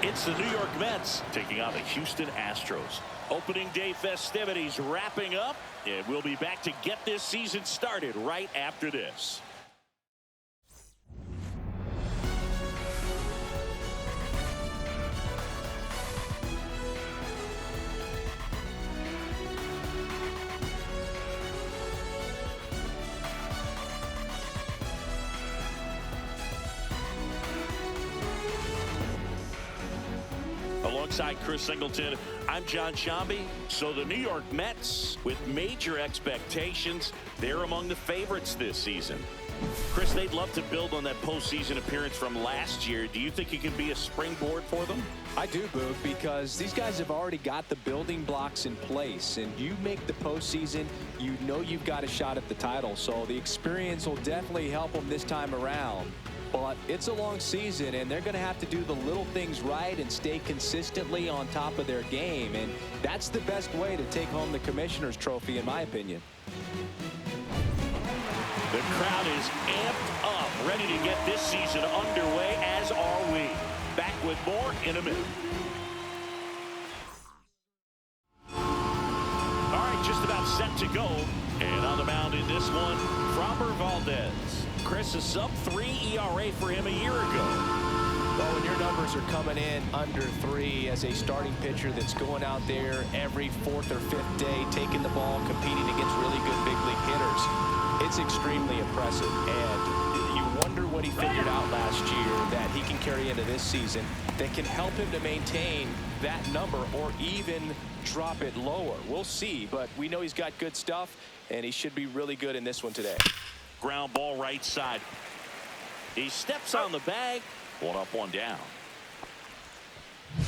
It's the New York Mets taking on the Houston Astros. Opening day festivities wrapping up, and we'll be back to get this season started right after this. Alongside Chris Singleton, I'm John Shambi. So the New York Mets, with major expectations, they're among the favorites this season. Chris, they'd love to build on that postseason appearance from last year. Do you think it can be a springboard for them? I do, Boog, because these guys have already got the building blocks in place, and you make the postseason, you know you've got a shot at the title. So the experience will definitely help them this time around. But it's a long season, and they're going to have to do the little things right and stay consistently on top of their game. And that's the best way to take home the Commissioner's Trophy, in my opinion. The crowd is amped up, ready to get this season underway, as are we. Back with more in a minute. All right, just about set to go. And on the mound in this one, Framber Valdez. Chris, a sub-3 ERA for him a year ago. Well, when your numbers are coming in under 3 as a starting pitcher that's going out there every 4th or 5th day, taking the ball, competing against really good big league hitters, it's extremely impressive. And you wonder what he figured out last year that he can carry into this season that can help him to maintain that number or even drop it lower. We'll see, but we know he's got good stuff, and he should be really good in this one today. Ground ball right side. He steps on the bag. One up, one down.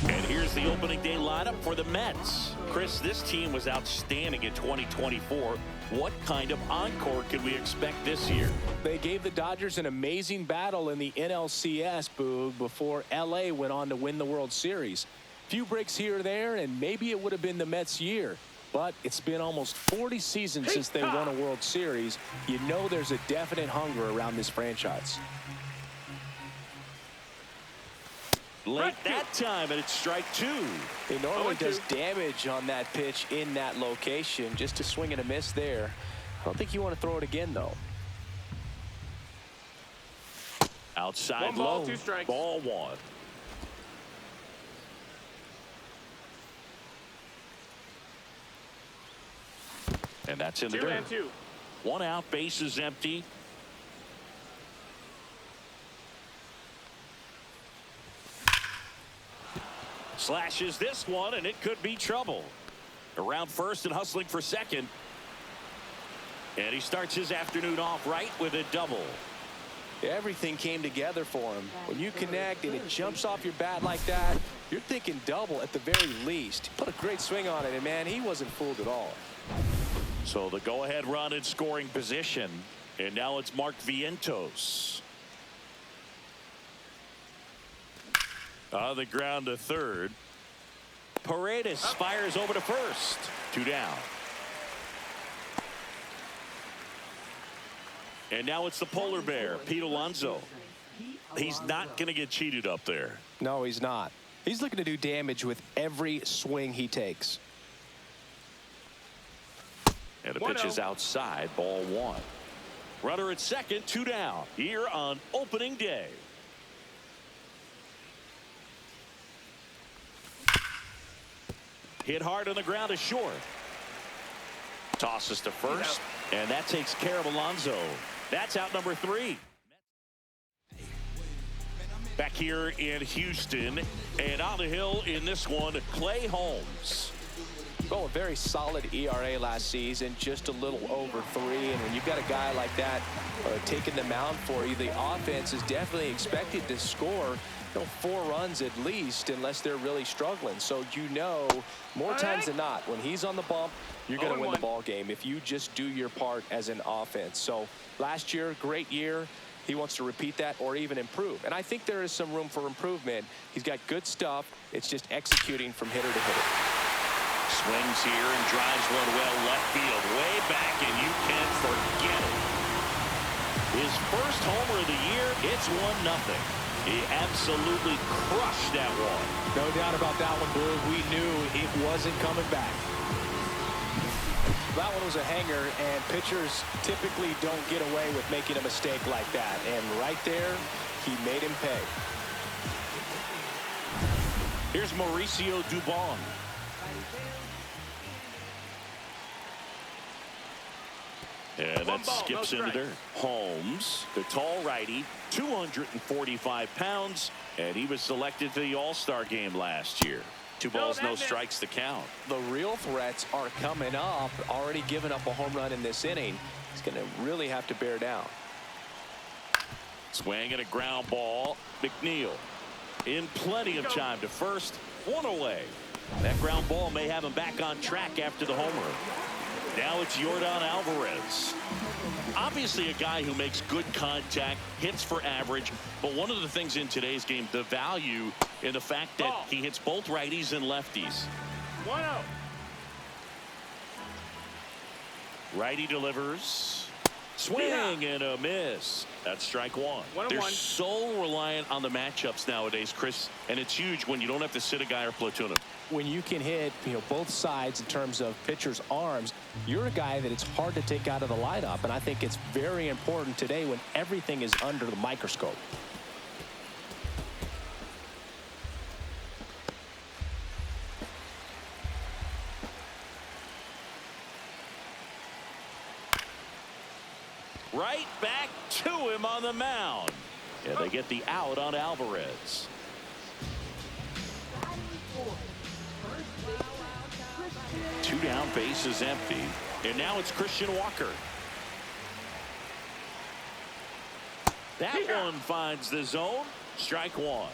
And here's the opening day lineup for the Mets. Chris, this team was outstanding in 2024. What kind of encore can we expect this year? They gave the Dodgers an amazing battle in the NLCS, Boog, before LA went on to win the World Series. Few breaks here or there, and maybe it would have been the Mets' year. But it's been almost 40 seasons since they won a World Series. You know there's a definite hunger around this franchise. Late that time, and it's strike 2. He normally does damage on that pitch in that location. Just a swing and a miss there. I don't think you want to throw it again, though. Outside 1 ball, low. 2 strikes. Ball 1. And that's in the dirt. 2-2. 1 out, bases empty. Slashes this one, and it could be trouble. Around first and hustling for second. And he starts his afternoon off right with a double. Everything came together for him. When you connect and it jumps off your bat like that, you're thinking double at the very least. He put a great swing on it, and man, he wasn't fooled at all. So the go-ahead run in scoring position. And now it's Mark Vientos. On the ground to third. Paredes fires over to first. 2 down. And now it's the polar bear, Pete Alonso. He's not going to get cheated up there. No, he's not. He's looking to do damage with every swing he takes. And the pitch is outside, ball 1. Runner at second, 2 down, here on opening day. Hit hard on the ground to short. Tosses to first, and that takes care of Alonso. That's out number 3. Back here in Houston, and on the hill in this one, Clay Holmes. Oh, a very solid ERA last season, just a little over 3. And when you've got a guy like that taking the mound for you, the offense is definitely expected to score 4 runs at least, unless they're really struggling. So you know, more times than not, when he's on the bump, you're going to win the ball game if you just do your part as an offense. So last year, great year. He wants to repeat that or even improve. And I think there is some room for improvement. He's got good stuff. It's just executing from hitter to hitter. Swings here and drives one well left field, way back, and you can forget it. His first homer of the year, it's 1-0. He absolutely crushed that one. No doubt about that one, Blue. We knew it wasn't coming back. That one was a hanger, and pitchers typically don't get away with making a mistake like that. And right there, he made him pay. Here's Mauricio Dubon. And that skips into dirt. Holmes, the tall righty, 245 pounds, and he was selected for the All-Star game last year. 2 balls, no strikes to count. The real threats are coming up. Already given up a home run in this inning. He's going to really have to bear down. Swing and a ground ball. McNeil in plenty of time to first. 1 away. That ground ball may have him back on track after the homer. Now it's Yordan Alvarez. Obviously a guy who makes good contact, hits for average, but one of the things in today's game, the value in the fact that he hits both righties and lefties. 1-0. Righty delivers. Swing and a miss. That's strike 1. They're so reliant on the matchups nowadays, Chris, and it's huge when you don't have to sit a guy or platoon him. When you can hit, both sides in terms of pitchers' arms, you're a guy that it's hard to take out of the lineup, and I think it's very important today when everything is under the microscope. Right back to him on the mound. Yeah, they get the out on Alvarez. Two down, base is empty. And now it's Christian Walker. That one finds the zone. Strike 1.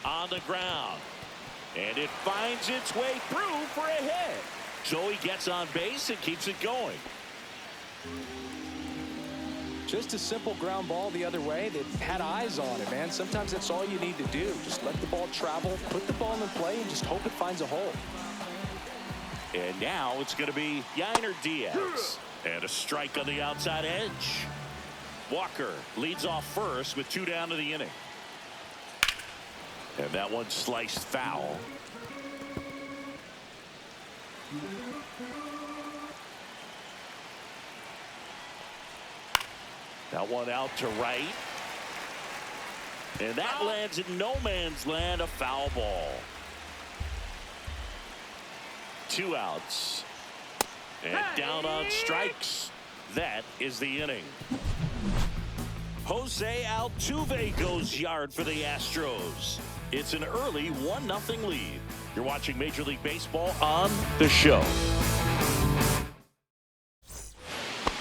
On the ground. And it finds its way through for a hit. So he gets on base and keeps it going. Just a simple ground ball the other way that had eyes on it, man. Sometimes that's all you need to do. Just let the ball travel, put the ball in play, and just hope it finds a hole. And now it's going to be Yainer Diaz. And a strike on the outside edge. Walker leads off first with 2 down to the inning. And that one sliced foul. That one out to right. And that lands in no man's land, a foul ball. 2 outs. And down on strikes. That is the inning. Jose Altuve goes yard for the Astros. It's an early 1-0 lead. You're watching Major League Baseball on The Show.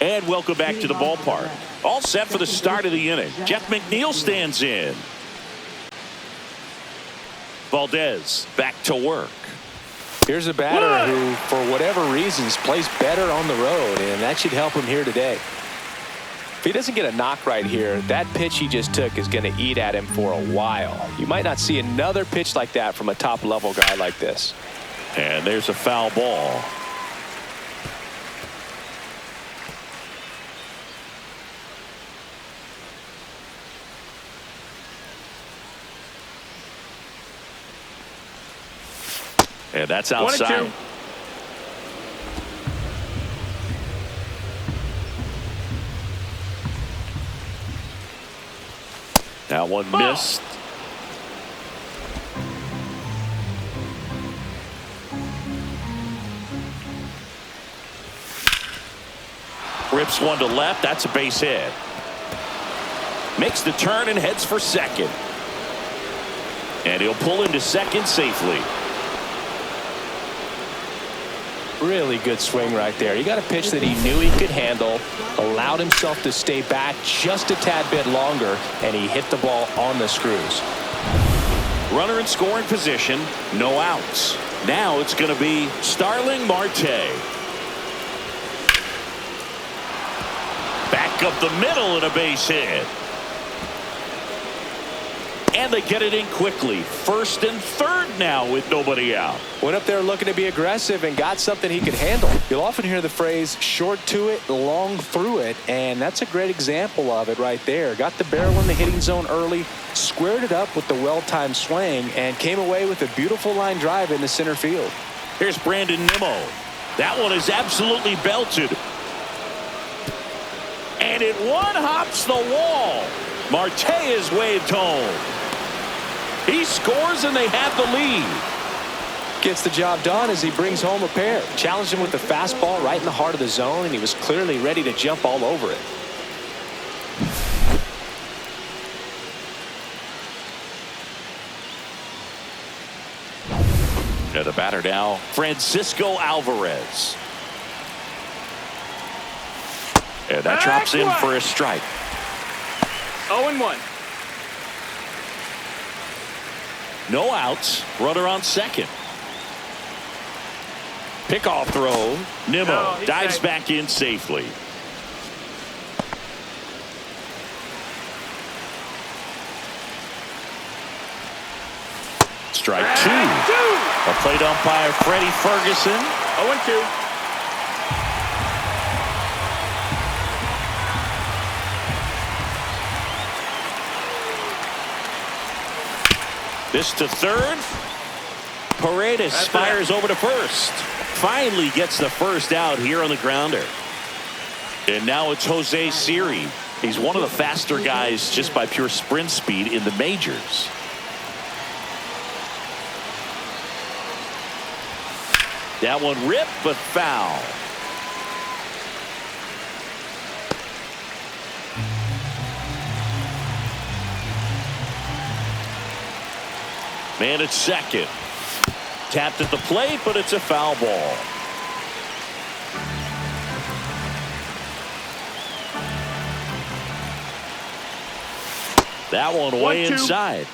And welcome back to the ballpark. All set for the start of the inning. Jeff McNeil stands in. Valdez back to work. Here's a batter who, for whatever reasons, plays better on the road, and that should help him here today. If he doesn't get a knock right here, that pitch he just took is going to eat at him for a while. You might not see another pitch like that from a top-level guy like this. And there's a foul ball. And that's outside. That one missed. Rips one to left. That's a base hit. Makes the turn and heads for second. And he'll pull into second safely. Really good swing right there. He got a pitch that he knew he could handle, allowed himself to stay back just a tad bit longer, and he hit the ball on the screws. Runner in scoring position, no outs. Now it's going to be Starling Marte. Back up the middle and a base hit. And they get it in quickly. First and third now with nobody out. Went up there looking to be aggressive and got something he could handle. You'll often hear the phrase short to it, long through it, and that's a great example of it right there. Got the barrel in the hitting zone early, squared it up with the well-timed swing, and came away with a beautiful line drive into center field. Here's Brandon Nimmo. That one is absolutely belted. And it one-hops the wall. Marte is waved home. He scores and they have the lead. Gets the job done as he brings home a pair. Challenged him with the fastball right in the heart of the zone, and he was clearly ready to jump all over it. To the batter now, Francisco Alvarez. And that drops in for a strike. 0-1. No outs. Runner on second. Pickoff throw. Nimmo dives back in safely. Strike two. A plate umpire Freddie Ferguson. 0-2. This to third. Paredes fires over to first. Finally gets the first out here on the grounder. And now it's Jose Siri. He's one of the faster guys just by pure sprint speed in the majors. That one ripped but foul. Man at second. Tapped at the plate, but it's a foul ball. That one way inside.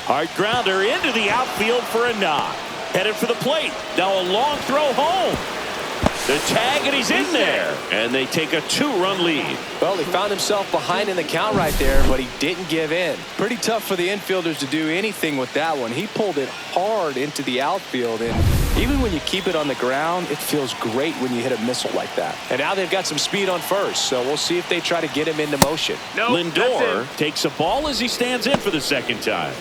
Hard grounder into the outfield for a knock. Headed for the plate. Now a long throw home. The tag, and he's in there. And they take a two-run lead. Well, he found himself behind in the count right there, but he didn't give in. Pretty tough for the infielders to do anything with that one. He pulled it hard into the outfield, and even when you keep it on the ground, it feels great when you hit a missile like that. And now they've got some speed on first, so we'll see if they try to get him into motion. Lindor takes a ball as he stands in for the second time.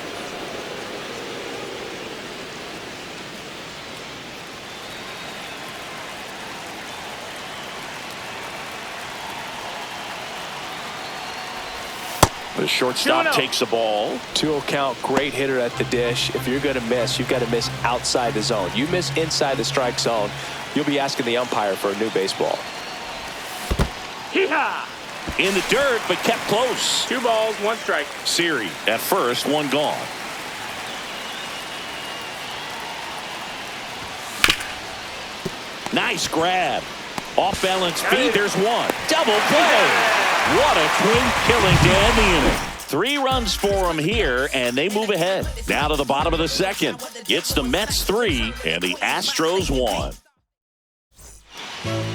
The shortstop takes the ball. 2-0 count, great hitter at the dish. If you're going to miss, you've got to miss outside the zone. You miss inside the strike zone, you'll be asking the umpire for a new baseball. In the dirt, but kept close. 2 balls, 1 strike. Siri at first, 1 gone. Nice grab. Off balance feet, there's 1. Double play. What a twin killing to end the inning. 3 runs for him here, and they move ahead. Now to the bottom of the second. It's the Mets 3 and the Astros 1.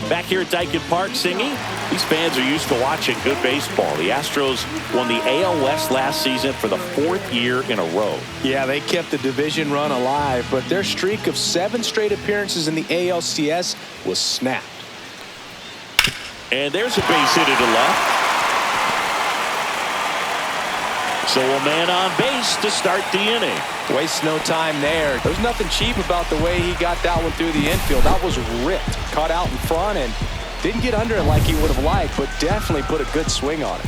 Back here at Dyken Park singing. These fans are used to watching good baseball. The Astros won the AL West last season for the 4th year in a row. Yeah, they kept the division run alive, but their streak of 7 straight appearances in the ALCS was snapped. And there's a base hit to the left. So a man on base to start the inning. Wastes no time there. There's nothing cheap about the way he got that one through the infield. That was ripped. Caught out in front and didn't get under it like he would have liked, but definitely put a good swing on it.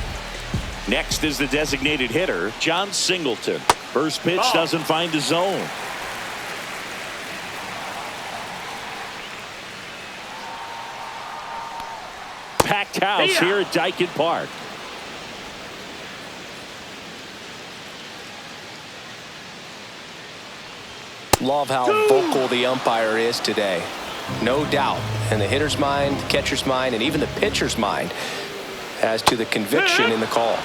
Next is the designated hitter, John Singleton. First pitch doesn't find the zone. Packed house here at Dyken Park. Love how vocal the umpire is today. No doubt in the hitter's mind, catcher's mind, and even the pitcher's mind as to the conviction in the call.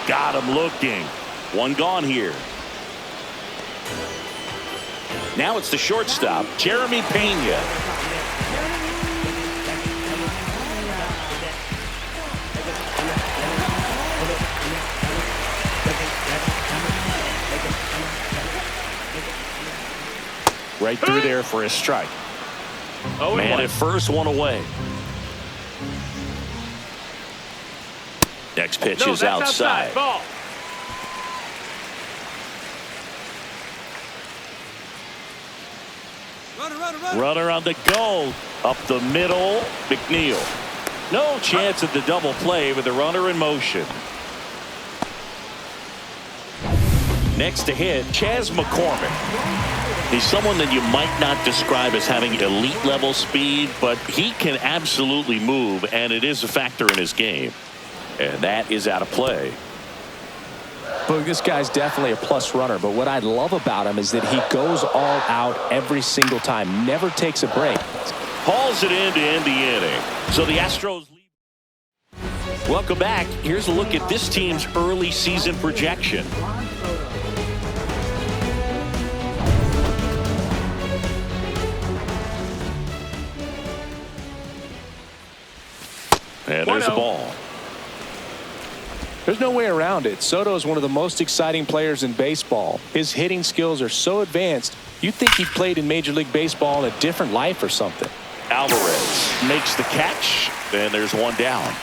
Got him looking. 1 gone here. Now it's the shortstop, Jeremy Pena. Right through there for a strike. Man at first, one away. Next pitch is outside. Ball. Runner on the go. Up the middle, McNeil. No chance at the double play with the runner in motion. Next to hit, Chas McCormick. He's someone that you might not describe as having elite level speed, but he can absolutely move, and it is a factor in his game. And that is out of play. But this guy's definitely a plus runner, but what I love about him is that he goes all out every single time, never takes a break. Hauls it in to end the inning. So the Astros lead. Welcome back. Here's a look at this team's early season projection. And there's the ball. There's no way around it. Soto is one of the most exciting players in baseball. His hitting skills are so advanced, you'd think he played in Major League Baseball in a different life or something. Alvarez makes the catch, and there's one down.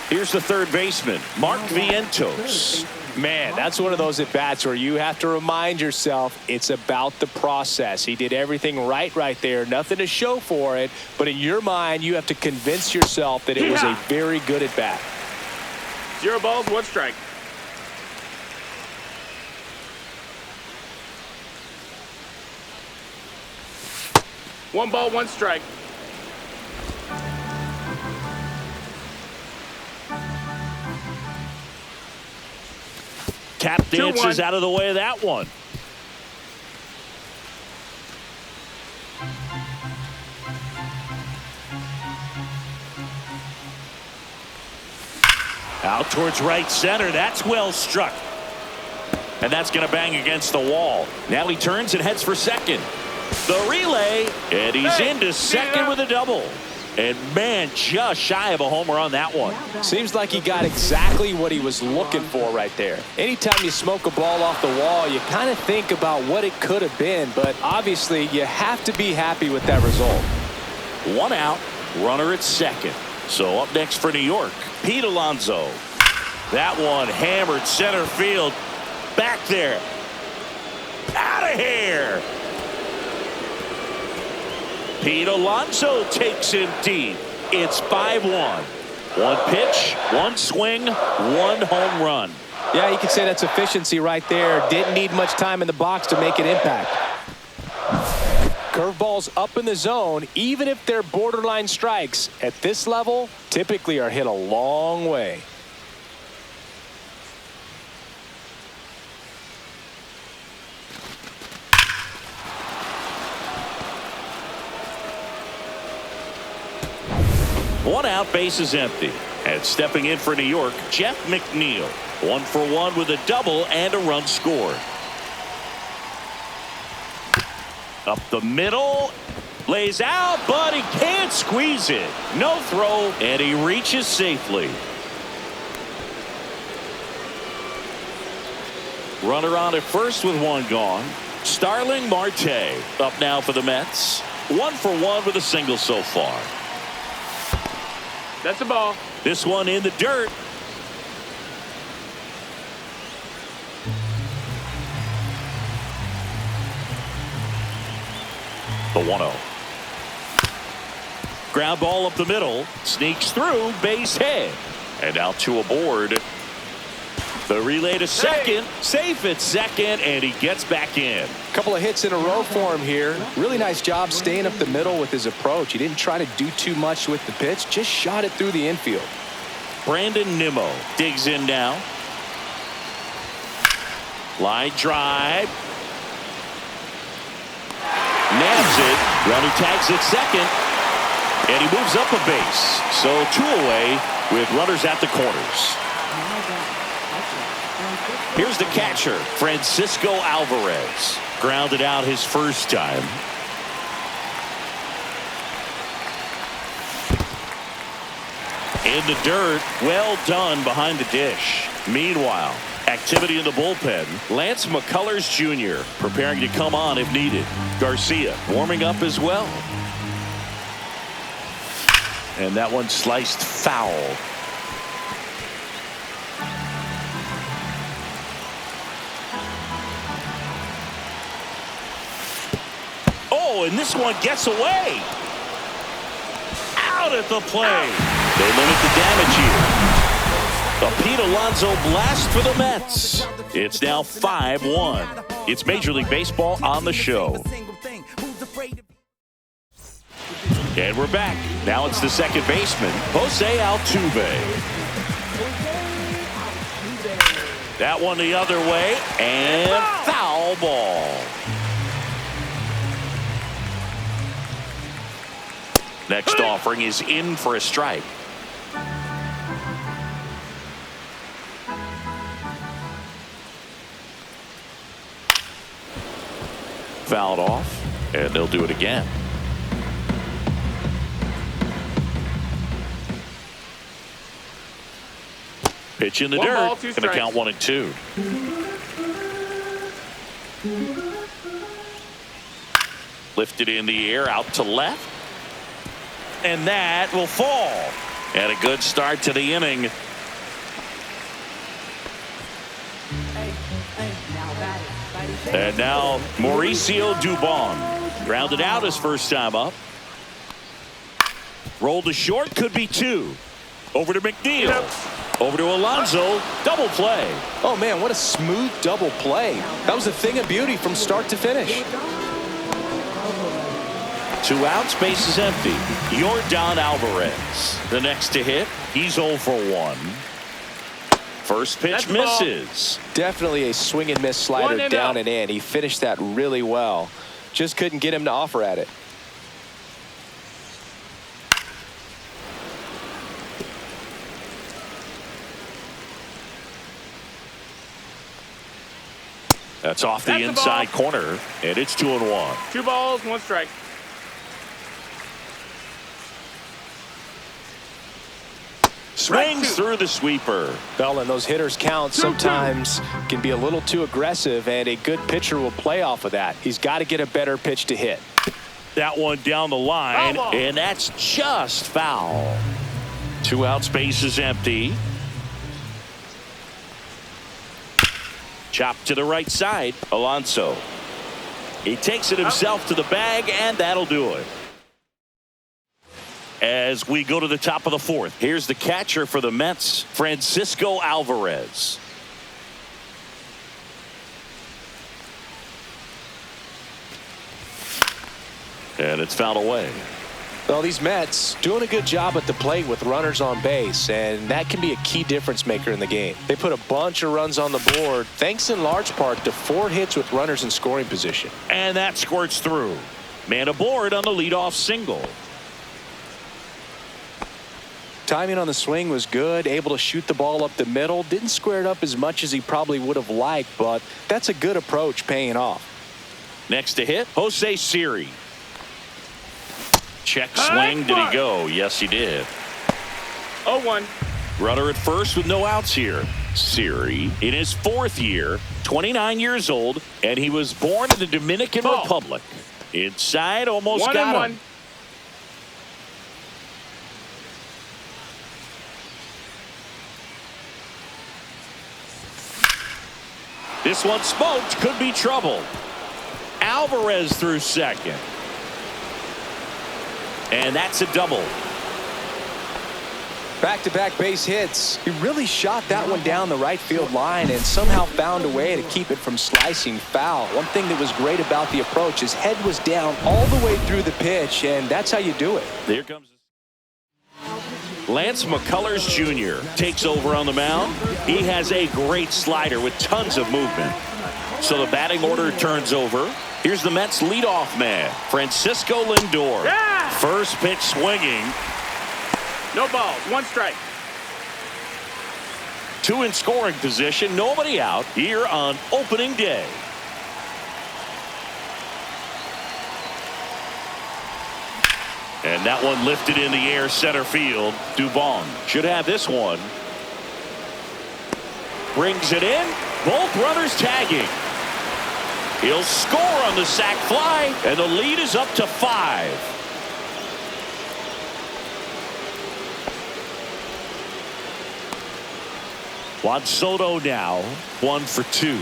Here's the third baseman, Mark Vientos. Man, that's one of those at-bats where you have to remind yourself it's about the process. He did everything right there. Nothing to show for it. But in your mind, you have to convince yourself that it was a very good at-bat. 0 balls, 1 strike. One ball, 1 strike. Tap dances out of the way of that one. Out towards right center. That's well struck. And that's going to bang against the wall. Now he turns and heads for second. The relay, and he's into second with a double. And man, just shy of a homer on that one. Seems like he got exactly what he was looking for right there. Anytime you smoke a ball off the wall, you kind of think about what it could have been, but obviously you have to be happy with that result. 1 out, runner at second. So up next for New York, Pete Alonso. That one hammered center field. Back there. Out of here. Pete Alonso takes him deep. It's 5-1. 1 pitch, 1 swing, 1 home run. Yeah, you could say that's efficiency right there. Didn't need much time in the box to make an impact. Curveballs up in the zone, even if they're borderline strikes, at this level, typically are hit a long way. One out, base is empty. And stepping in for New York, Jeff McNeil. 1 for 1 with a double and a run scored. Up the middle. Lays out, but he can't squeeze it. No throw, and he reaches safely. Runner on at first with 1 gone. Starling Marte up now for the Mets. 1 for 1 with a single so far. That's a ball. This one in the dirt. The 1-0. Ground ball up the middle. Sneaks through, base hit. And out to aboard. The relay to second. Safe at second, and he gets back in. Couple of hits in a row for him here. Really nice job staying up the middle with his approach. He didn't try to do too much with the pitch, just shot it through the infield. Brandon Nimmo digs in now. Line drive. Nabs it. Runner tags at second. And he moves up a base. So 2 away with runners at the corners. Here's the catcher, Francisco Alvarez. Grounded out his first time. In the dirt, well done behind the dish. Meanwhile, activity in the bullpen. Lance McCullers Jr. preparing to come on if needed. Garcia warming up as well. And that one sliced foul. Oh, and this one gets away. Out at the plate. They limit the damage here. A Pete Alonso blast for the Mets. It's now 5-1. It's Major League Baseball on the show. And we're back. Now it's the second baseman, Jose Altuve. That one the other way, and foul ball. Next offering is in for a strike. Fouled off, and they'll do it again. Pitch in the dirt. Going to count 1-2. Lifted in the air out to left. And that will fall. And a good start to the inning. And now Mauricio Dubon. Grounded out his first time up. Rolled to short. Could be two. Over to McNeil. Over to Alonso. Double play. Oh, man, what a smooth double play. That was a thing of beauty from start to finish. 2 outs, base is empty. Yordan Alvarez. The next to hit. He's 0 for 1. First pitch misses. Definitely a swing and miss slider down and in. He finished that really well. Just couldn't get him to offer at it. That's off the inside corner, and it's 2-1. 2 balls, 1 strike. Swings through the sweeper. Well, and those hitters count sometimes can be a little too aggressive, and a good pitcher will play off of that. He's got to get a better pitch to hit. That one down the line, and that's just foul. 2 outs, base is empty. Chop to the right side. Alonso. He takes it himself to the bag, and that'll do it. As we go to the top of the 4th, here's the catcher for the Mets, Francisco Alvarez. And it's fouled away. Well, these Mets doing a good job at the plate with runners on base, and that can be a key difference maker in the game. They put a bunch of runs on the board, thanks in large part to 4 hits with runners in scoring position. And that squirts through. Man aboard on the leadoff single. Timing on the swing was good, able to shoot the ball up the middle. Didn't square it up as much as he probably would have liked, but that's a good approach paying off. Next to hit, Jose Siri. Check swing. Did he go? Yes, he did. 0-1. Runner at first with no outs here. Siri in his 4th year, 29 years old, and he was born in the Dominican Republic. Inside, almost got him. This one smoked, could be trouble. Alvarez through second. And that's a double. Back-to-back base hits. He really shot that one down the right field line and somehow found a way to keep it from slicing foul. One thing that was great about the approach, his head was down all the way through the pitch, and that's how you do it. There comes Lance McCullers Jr. takes over on the mound. He has a great slider with tons of movement. So the batting order turns over. Here's the Mets leadoff man, Francisco Lindor. Yeah! First pitch swinging. No balls, 1 strike. Two in scoring position, nobody out here on opening day. And that one lifted in the air center field. Dubon should have this one. Brings it in. Both runners tagging. He'll score on the sac fly, and the lead is up to 5. Juan Soto now 1 for 2.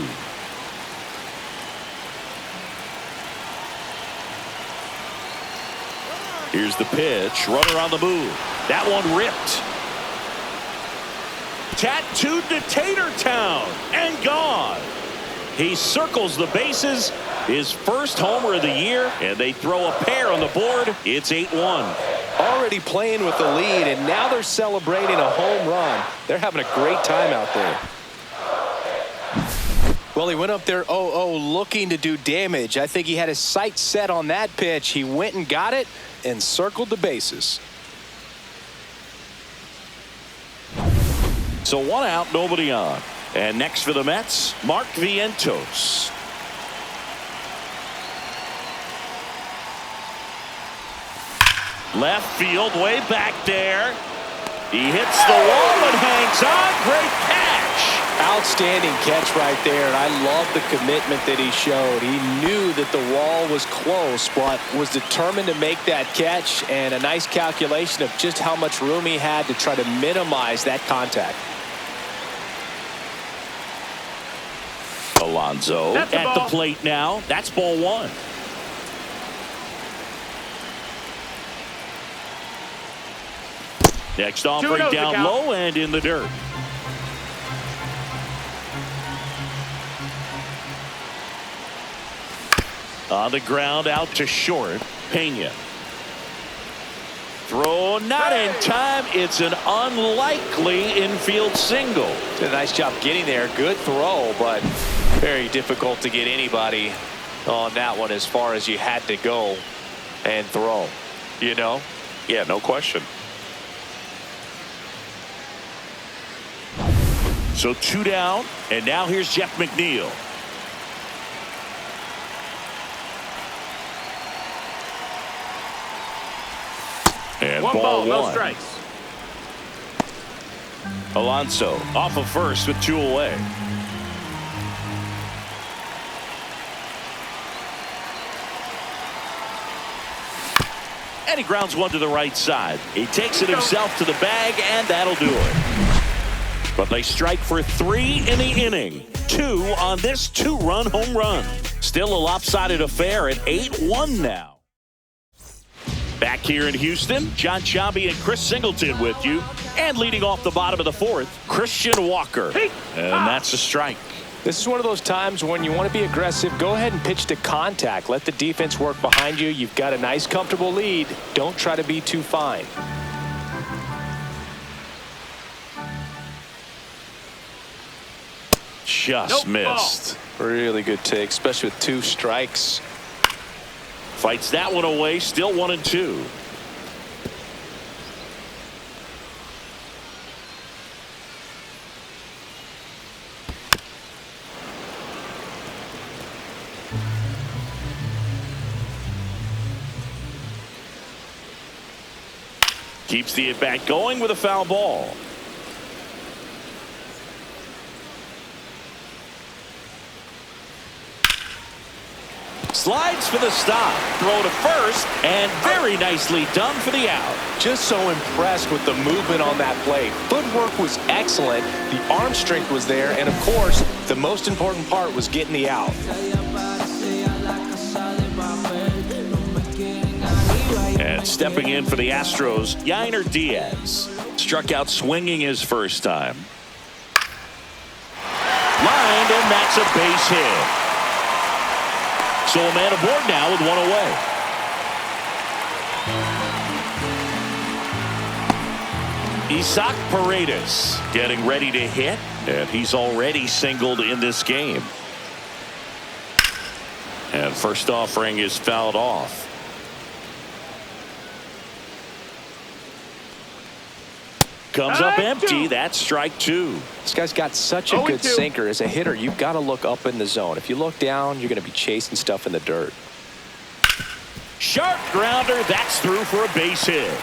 Here's the pitch. Runner on the move. That one ripped. Tattooed to Tater Town and gone. He circles the bases. His first homer of the year, and they throw a pair on the board. It's 8-1. Already playing with the lead, and now they're celebrating a home run. They're having a great time out there. Well, he went up there 0-0 looking to do damage. I think he had his sights set on that pitch. He went and got it and circled the bases. So 1 out, nobody on. And next for the Mets, Mark Vientos. Left field, way back there. He hits the wall and hangs on. Great catch. Outstanding catch right there, and I love the commitment that he showed. He knew that the wall was close, but was determined to make that catch, and a nice calculation of just how much room he had to try to minimize that contact. Alonso at the plate now. That's ball 1. Next offering down low and in the dirt. On the ground, out to short. Pena. Throw not in time. It's an unlikely infield single. Did a nice job getting there. Good throw, but very difficult to get anybody on that one as far as you had to go and throw. You know? Yeah, no question. So 2 down, and now here's Jeff McNeil. And One ball, no strikes. Alonso off of first with 2 away. And he grounds one to the right side. He takes it himself to the bag, and that'll do it. But they strike for 3 in the inning. 2 on this 2-run home run. Still a lopsided affair at 8-1 now. Back here in Houston, John Sciambi and Chris Singleton with you. And leading off the bottom of the 4th, Christian Walker. And that's a strike. This is one of those times when you want to be aggressive. Go ahead and pitch to contact. Let the defense work behind you. You've got a nice, comfortable lead. Don't try to be too fine. Just missed. Really good take, especially with 2 strikes. Fights that one away, still 1-2. Keeps the at-bat going with a foul ball. Slides for the stop. Throw to first, and very nicely done for the out. Just so impressed with the movement on that play. Footwork was excellent. The arm strength was there. And, of course, the most important part was getting the out. And stepping in for the Astros, Yainer Diaz. Struck out swinging his first time. Lined, and that's a base hit. So a man aboard now with 1 away. Isaac Paredes getting ready to hit, and he's already singled in this game. And first offering is fouled off. Comes up empty. That's strike two. This guy's got such a good 0-2. sinker. As a hitter, you've got to look up in the zone. If you look down, you're going to be chasing stuff in the dirt. Sharp grounder. That's through for a base hit.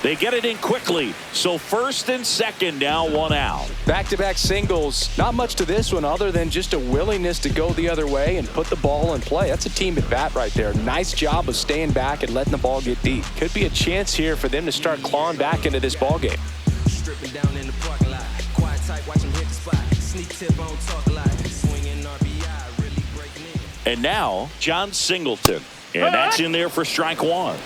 They get it in quickly. So first and second, now one out. Back-to-back singles. Not much to this one other than just a willingness to go the other way and put the ball in play. That's a team at bat right there. Nice job of staying back and letting the ball get deep. Could be a chance here for them to start clawing back into this ball game. Stripping down in the parking lot. Quiet type, watch him hit the spot. Sneak tip on talk a lot. Swinging RBI, really breaking in. And now John Singleton. And that's in there for strike one.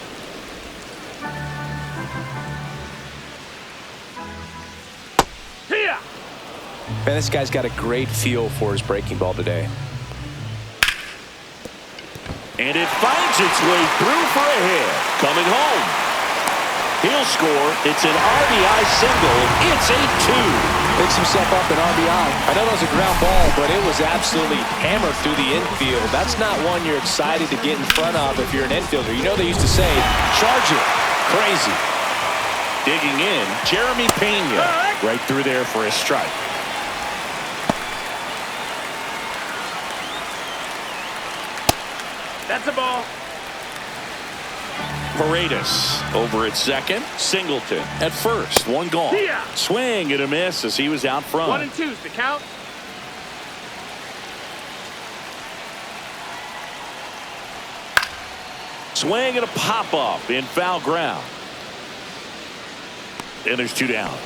Man, this guy's got a great feel for his breaking ball today. And it finds its way through for a hit. Coming home. He'll score. It's an RBI single. It's a 2. Picks himself up an RBI. I know that was a ground ball, but it was absolutely hammered through the infield. That's not one you're excited to get in front of if you're an infielder. You know they used to say, charge it. Crazy. Digging in, Jeremy Pena. Right through there for a strike. That's a ball. Paredes over at second. Singleton at first. One gone. Yeah. Swing and a miss as he was out front. 1 and 2's the count. Swing and a pop-up in foul ground. And there's 2 down.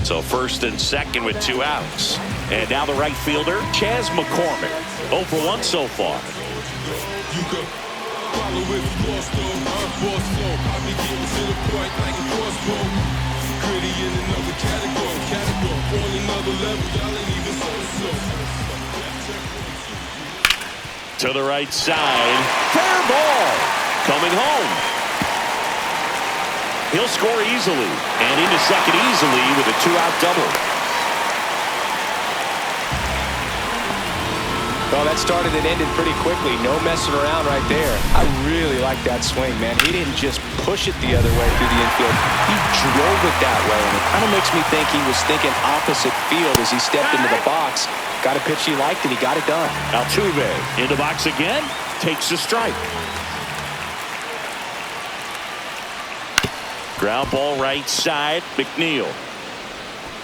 So first and second with 2 outs. And now the right fielder, Chas McCormick. 0 for 1 so far. You could follow if you lost though. I'm boss flow. I be getting to the point like a crossbow. Gritty in another category. On another level, y'all ain't even so. To the right side. Fair ball. Coming home. He'll score easily. And into second easily with a 2-out double. Well, that started and ended pretty quickly. No messing around right there. I really like that swing, man. He didn't just push it the other way through the infield. He drove it that way. And it kind of makes me think he was thinking opposite field as he stepped into the box. Got a pitch he liked, and he got it done. Altuve in the box again. Takes a strike. Ground ball right side. McNeil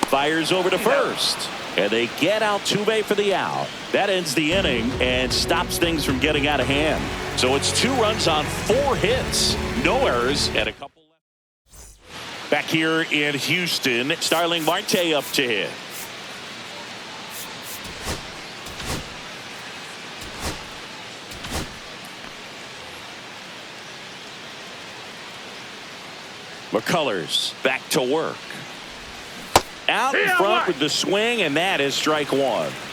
fires over to first. And they get Altuve for the out. That ends the inning and stops things from getting out of hand. So it's 2 runs on 4 hits. No errors and a couple left. Back here in Houston, Starling Marte up to hit. McCullers back to work. Out in front with the swing, and that is strike 1.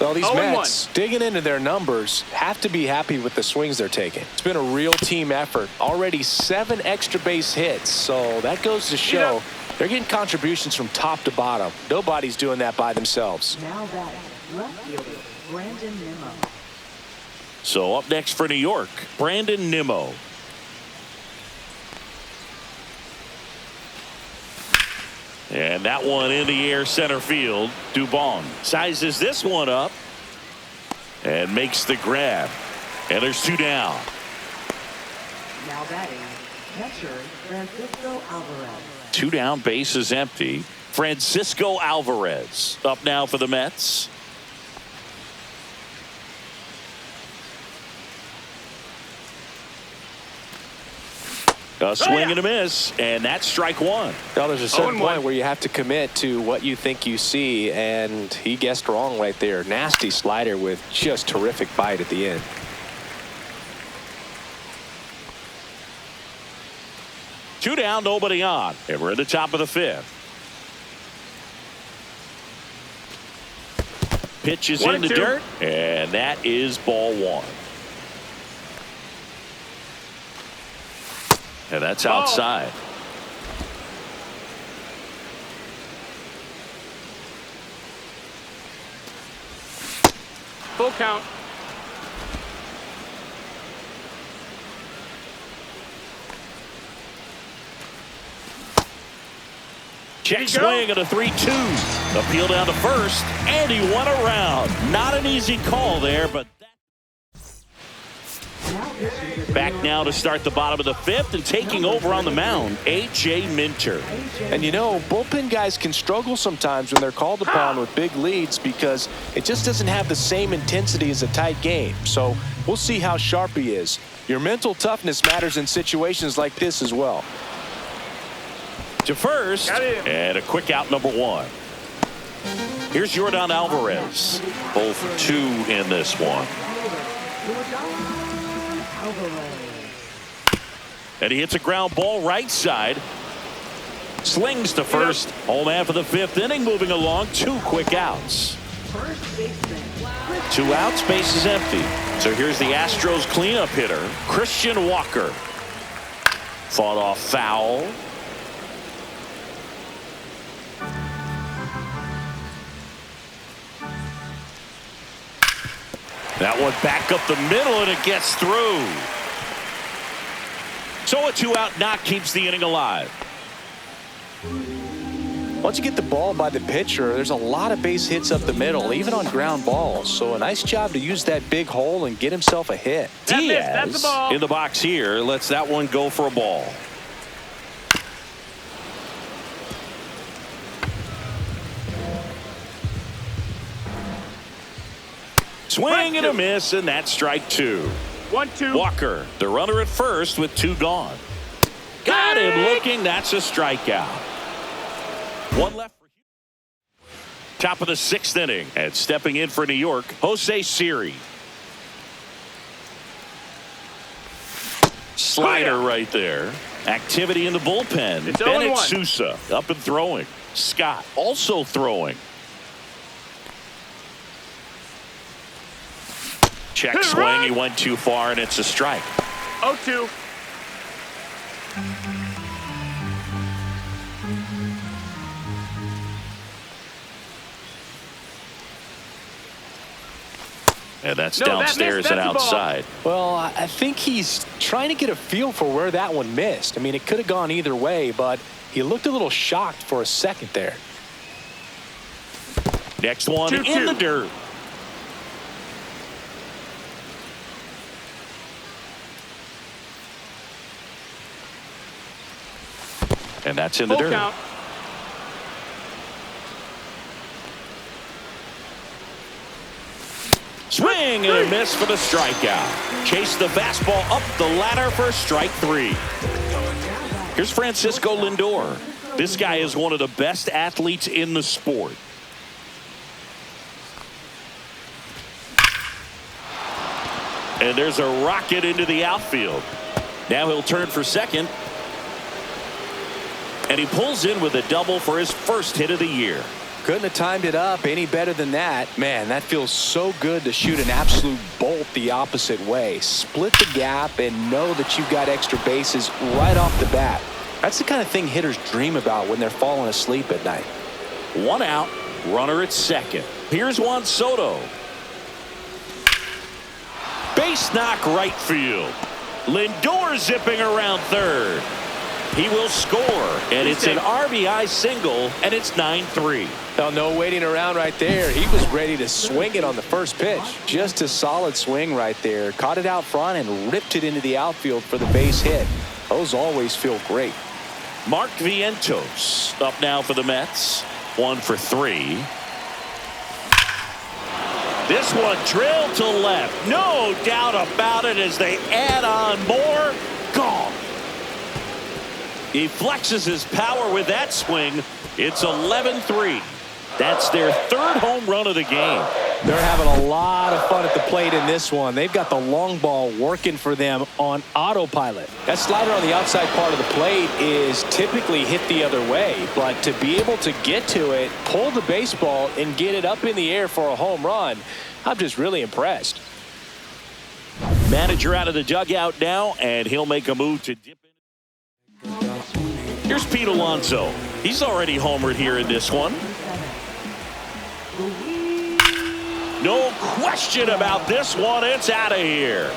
Well, these Mets, digging into their numbers, have to be happy with the swings they're taking. It's been a real team effort. Already 7 extra base hits, so that goes to show they're getting contributions from top to bottom. Nobody's doing that by themselves. Now batting, left fielder, Brandon Nimmo. So up next for New York, Brandon Nimmo. And that one in the air center field. Dubon sizes this one up and makes the grab. And there's 2 down. Now batting, catcher Francisco Alvarez. 2 down, bases empty. Francisco Alvarez up now for the Mets. A swing and a miss, and that's strike 1. Well, there's a certain point where you have to commit to what you think you see, and he guessed wrong right there. Nasty slider with just terrific bite at the end. Two down, nobody on, and we're at the top of the 5th. Pitch is in the dirt, and that is ball 1. And that's outside. Full count. Check swing at a 3-2. Appeal down to first, and he went around. Not an easy call there, but back now to start the bottom of the fifth, and taking over on the mound, A.J. Minter. And you know, bullpen guys can struggle sometimes when they're called upon with big leads because it just doesn't have the same intensity as a tight game. So we'll see how sharp he is. Your mental toughness matters in situations like this as well. To first, and a quick out, number 1. Here's Yordan Alvarez. 0 for 2 in this one. And he hits a ground ball right side. Slings to first. Home man for the 5th inning, moving along. 2 quick outs. 2 outs, base is empty. So here's the Astros cleanup hitter, Christian Walker. Fought off foul. That one back up the middle, and it gets through. So a 2-out knock keeps the inning alive. Once you get the ball by the pitcher, there's a lot of base hits up the middle, even on ground balls. So a nice job to use that big hole and get himself a hit. Diaz in the box here lets that one go for a ball. Swing and a miss, and that's strike 2. 1-2. Walker, the runner at first with 2 gone. Got him looking. That's a strikeout. 1 left for Houston. Top of the 6th inning, and stepping in for New York, Jose Siri. Slider right there. Activity in the bullpen. It's Bennett 0-1. Sousa up and throwing. Scott also throwing. Check swing. He went too far, and it's a strike. 0-2. And that's downstairs and outside. Well, I think he's trying to get a feel for where that one missed. I mean, it could have gone either way, but he looked a little shocked for a second there. Next one 2-2. in the dirt. And that's in the dirt. Count. Swing and a miss for the strikeout. Chase the fastball up the ladder for strike 3. Here's Francisco Lindor. This guy is one of the best athletes in the sport. And there's a rocket into the outfield. Now he'll turn for second. And he pulls in with a double for his first hit of the year. Couldn't have timed it up any better than that. Man, that feels so good to shoot an absolute bolt the opposite way. Split the gap and know that you've got extra bases right off the bat. That's the kind of thing hitters dream about when they're falling asleep at night. 1 out, runner at second. Here's Juan Soto. Base knock right field. Lindor zipping around third. He will score, and it's an RBI single, and it's 9-3. Now, no waiting around right there. He was ready to swing it on the first pitch. Just a solid swing right there. Caught it out front and ripped it into the outfield for the base hit. Those always feel great. Mark Vientos up now for the Mets. 1 for 3. This one drilled to left. No doubt about it as they add on more. Gone. He flexes his power with that swing. It's 11-3. That's their 3rd home run of the game. They're having a lot of fun at the plate in this one. They've got the long ball working for them on autopilot. That slider on the outside part of the plate is typically hit the other way, but to be able to get to it, pull the baseball, and get it up in the air for a home run, I'm just really impressed. Manager out of the dugout now, and he'll make a move to dip in. Here's Pete Alonso. He's already homered here in this one. No question about this one. It's out of here.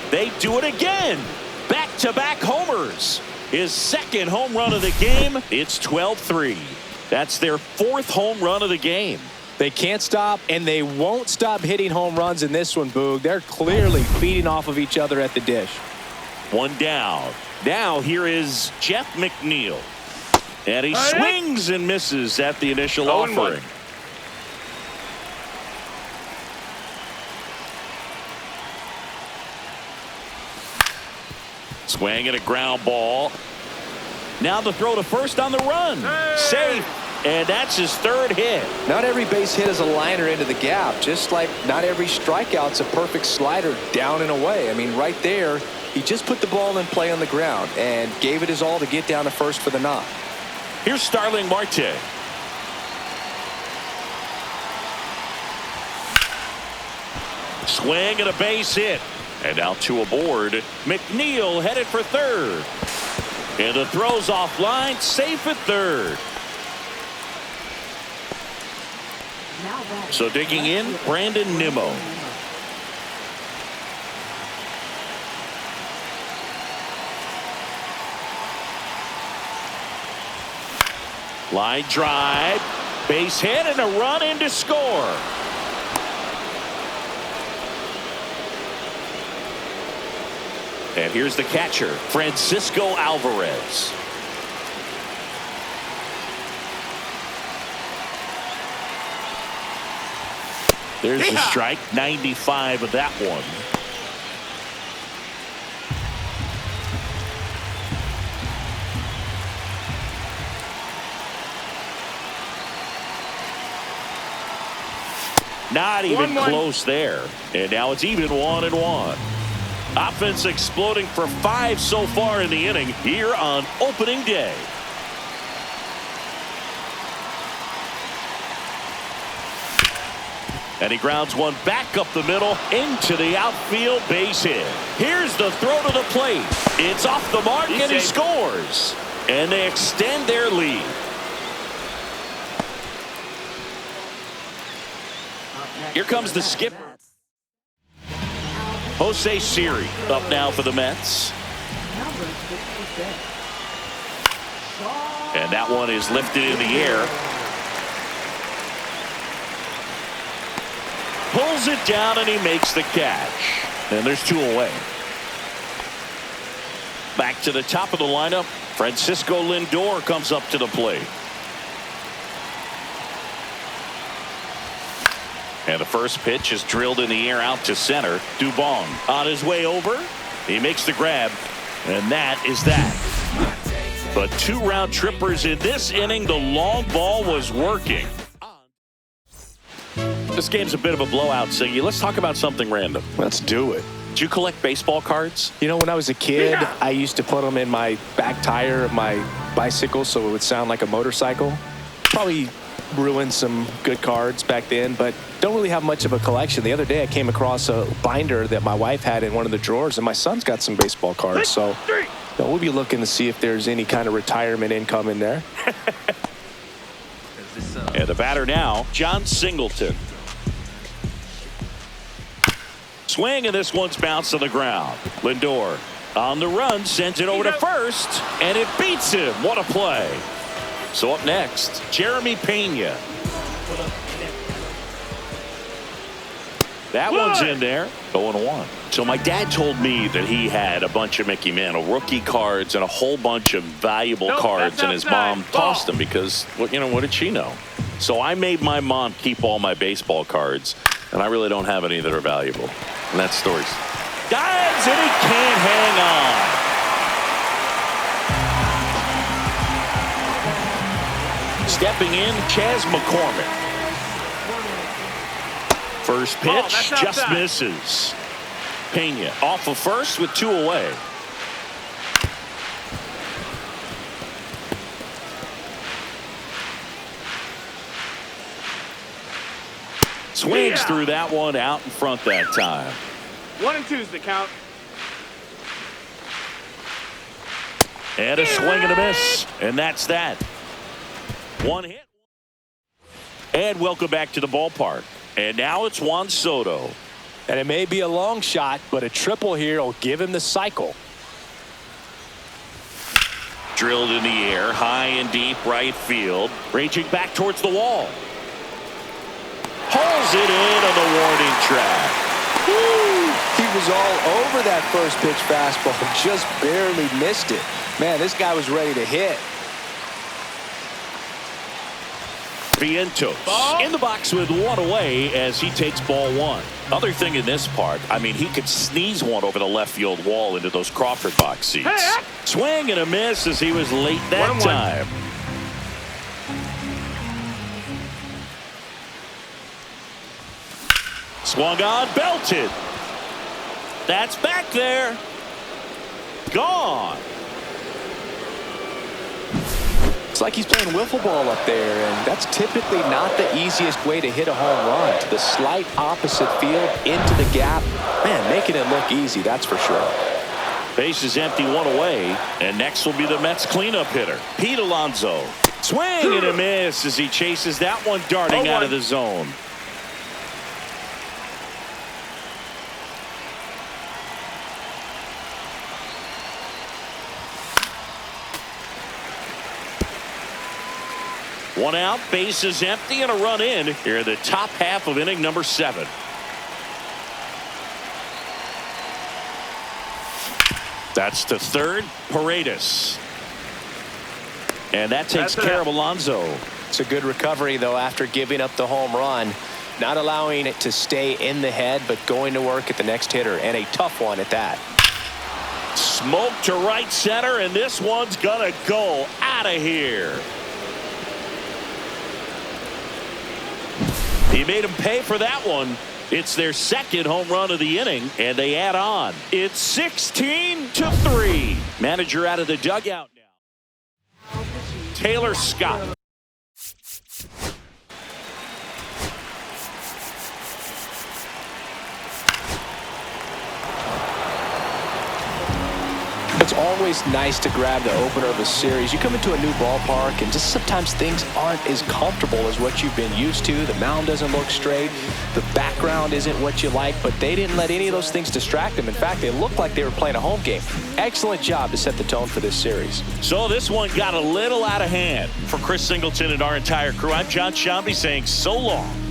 They do it again. Back back-to-back homers. His second home run of the game. It's 12-3. That's their fourth home run of the game. They can't stop, and they won't stop hitting home runs in this one, Boog. They're clearly feeding off of each other at the dish. One down. Now here is Jeff McNeil. And he swings and misses at the initial offering. Swing and a ground ball. Now the throw to first on the run. Safe. And that's his third hit. Not every base hit is a liner into the gap, just like not every strikeout's a perfect slider down and away. I mean, right there, he just put the ball in play on the ground and gave it his all to get down to first for the knock. Here's Starling Marte. Swing and a base hit. And now two aboard. McNeil headed for third. And the throw's offline, safe at third. So digging in, Brandon Nimmo. Line drive, base hit, and a run in to score. And here's the catcher, Francisco Alvarez. There's the strike, 95 of that one. Not even close there. And now it's even 1-1. Offense exploding for 5 so far in the inning here on opening day. And he grounds one back up the middle into the outfield, base hit. Here's the throw to the plate. It's off the mark and he scores. And they extend their lead. Here comes the skipper. Jose Siri up now for the Mets. And that one is lifted in the air. Pulls it down and he makes the catch. And there's 2 away. Back to the top of the lineup. Francisco Lindor comes up to the plate. And the first pitch is drilled in the air out to center. Dubon on his way over. He makes the grab. And that is that. But 2 round trippers in this inning. The long ball was working. This game's a bit of a blowout, Siggy. Let's talk about something random. Let's do it. Do you collect baseball cards? You know, when I was a kid, I used to put them in my back tire of my bicycle so it would sound like a motorcycle. Probably ruined some good cards back then, but don't really have much of a collection. The other day I came across a binder that my wife had in one of the drawers, and my son's got some baseball cards. So we'll be looking to see if there's any kind of retirement income in there. And the batter now, John Singleton. Swing, and this one's bounced to the ground. Lindor on the run, sends it over to first, and it beats him. What a play. So up next, Jeremy Pena. That one's in there. 0-1. So my dad told me that he had a bunch of Mickey Mantle rookie cards and a whole bunch of valuable cards, and his mom tossed them because, well, you know, what did she know? So I made my mom keep all my baseball cards, and I really don't have any that are valuable. And that's stories. Dives, and he can't hang on. Stepping in, Chas McCormick. First pitch just misses. Pena off of first with 2 away. Swings through that one, out in front that time. 1 and 2's the count. And a swing and a miss. And that's that. 1 hit. And welcome back to the ballpark. And now it's Juan Soto. And it may be a long shot, but a triple here will give him the cycle. drilled in the air, high and deep right field. Raging back towards the wall. Hauls it in on the warning track. Woo! He was all over that first pitch fastball, just barely missed it. Man, this guy was ready to hit. Vientos in the box with one away as he takes ball one. Other thing in this part, I mean, he could sneeze one over the left field wall into those Crawford box seats. Swing and a miss as he was late that time. Swung on, belted. That's back there. Gone. It's like he's playing wiffle ball up there, and that's typically not the easiest way to hit a home run. To the slight opposite field, into the gap. Man, making it look easy, that's for sure. Base is empty, one away, and next will be the Mets cleanup hitter, Pete Alonso. Swing and a miss as he chases that one darting out of the zone. One out, base is empty, and a run in here in the top half of inning number 7. That's to third, Paredes. And that takes care of Alonso. It's a good recovery, though, after giving up the home run. Not allowing it to stay in the head, but going to work at the next hitter, and a tough one at that. Smoke to right center, and this one's gonna go out of here. He made him pay for that one. It's their second home run of the inning, and they add on. It's 16-3. Manager out of the dugout now. Taylor Scott. It's always nice to grab the opener of a series. You come into a new ballpark, and just sometimes things aren't as comfortable as what you've been used to. The mound doesn't look straight. The background isn't what you like, but they didn't let any of those things distract them. In fact, they looked like they were playing a home game. Excellent job to set the tone for this series. So this one got a little out of hand. For Chris Singleton and our entire crew, I'm John Shambi saying so long.